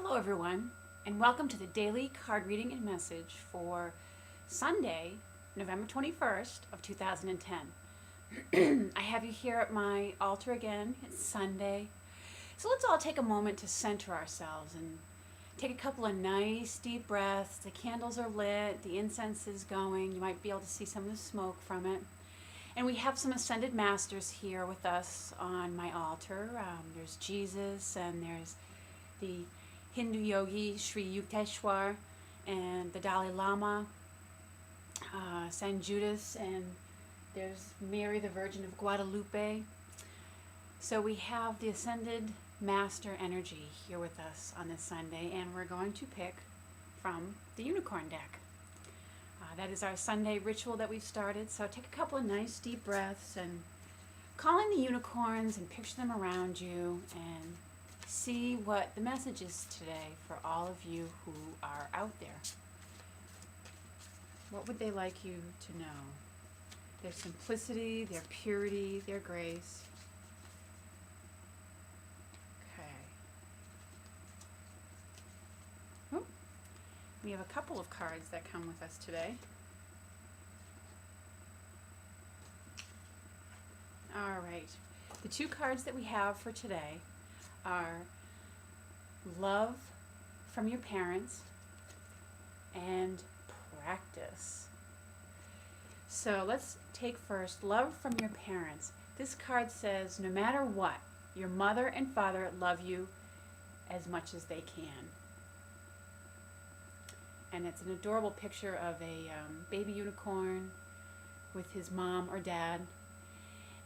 Hello, everyone, and welcome to the daily card reading and message for Sunday, November 21st of 2010. I have you here at my altar again. It's Sunday. So let's all take a moment to center ourselves and take a couple of nice deep breaths. The candles are lit, the incense is going. You might be able to see some of the smoke from it. And we have some ascended masters here with us on my altar. There's Jesus, and there's the Hindu yogi Sri Yukteswar, and the Dalai Lama, San Judas, and there's Mary, the Virgin of Guadalupe. So we have the ascended master energy here with us on this Sunday, and we're going to pick from the unicorn deck. That is our Sunday ritual that we've started. So take a couple of nice deep breaths and call in the unicorns and picture them around you and see what the message is today for all of you who are out there. What would they like you to know? Their simplicity, their purity, their grace. Okay. Oh, we have a couple of cards that come with us today. All right. The two cards that we have for today are love from your parents and practice. So let's take first love from your parents. This card says no matter what, your mother and father love you as much as they can. And it's an adorable picture of a baby unicorn with his mom or dad.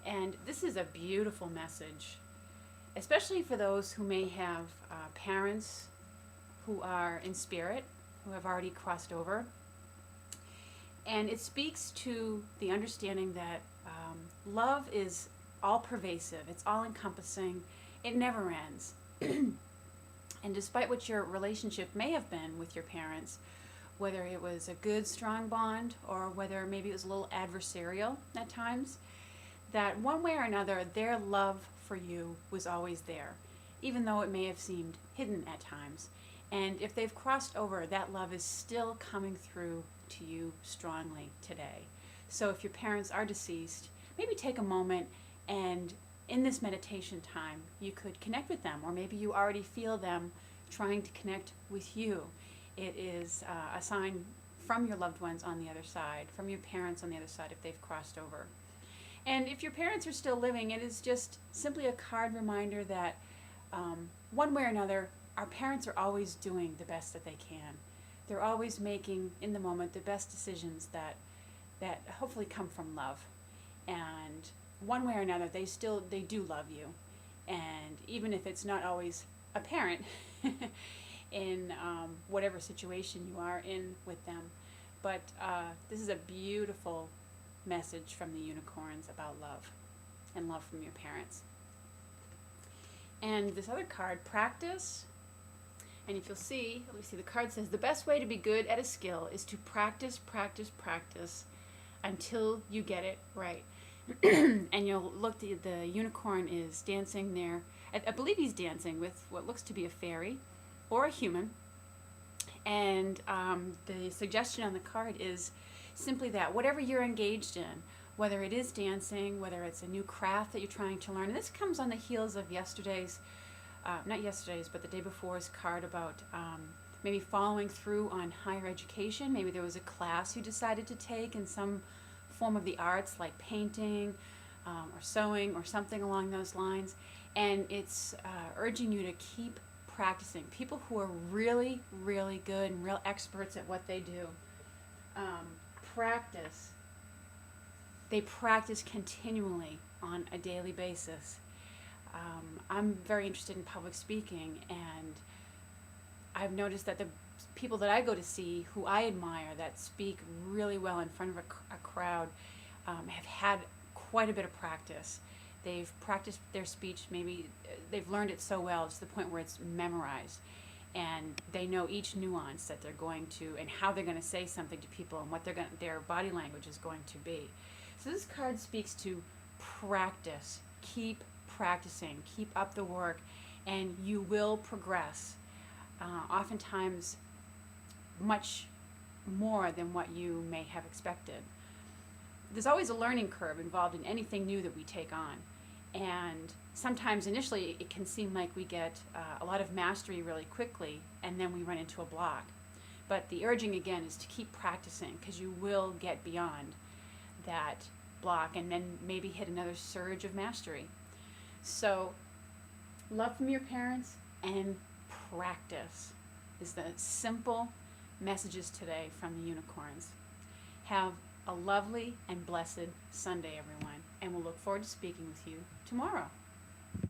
And this is a beautiful message, especially for those who may have parents who are in spirit, who have already crossed over. And it speaks to the understanding that love is all pervasive, it's all encompassing, it never ends. And despite what your relationship may have been with your parents, whether it was a good, strong bond or whether maybe it was a little adversarial at times, that one way or another, their love for you was always there, even though it may have seemed hidden at times. And if they've crossed over, that love is still coming through to you strongly today. So if your parents are deceased, maybe take a moment and in this meditation time, you could connect with them, or maybe you already feel them trying to connect with you. It is a sign from your loved ones on the other side, from your parents on the other side if they've crossed over. And if your parents are still living, it is just simply a card reminder that one way or another, our parents are always doing the best that they can. They're always making, in the moment, the best decisions that hopefully come from love. And one way or another, they do love you. And even if it's not always apparent in whatever situation you are in with them. But this is a beautiful message from the unicorns about love and love from your parents. And this other card, practice. And if you'll see, let me see, the card says the best way to be good at a skill is to practice, practice, practice until you get it right. And you'll look, the unicorn is dancing there. I believe he's dancing with what looks to be a fairy or a human. And the suggestion on the card is simply that whatever you're engaged in, whether it is dancing, whether it's a new craft that you're trying to learn, and this comes on the heels of not yesterday's, but the day before's card about maybe following through on higher education. Maybe there was a class you decided to take in some form of the arts, like painting or sewing or something along those lines, and it's urging you to keep practicing. People who are really, really good and real experts at what they do practice. They practice continually on a daily basis. I'm very interested in public speaking, and I've noticed that the people that I go to see who I admire that speak really well in front of a crowd have had quite a bit of practice. They've practiced their speech, maybe they've learned it so well to the point where it's memorized, and they know each nuance that they're going to and how they're going to say something to people and what their body language is going to be. So this card speaks to practice. Keep practicing, keep up the work, and you will progress. oftentimes much more than what you may have expected. There's always a learning curve involved in anything new that we take on. And sometimes initially it can seem like we get a lot of mastery really quickly and then we run into a block. But the urging again is to keep practicing, because you will get beyond that block and then maybe hit another surge of mastery. So love from your parents and practice is the simple messages today from the unicorns. Have a lovely and blessed Sunday, everyone, and we'll look forward to speaking with you tomorrow.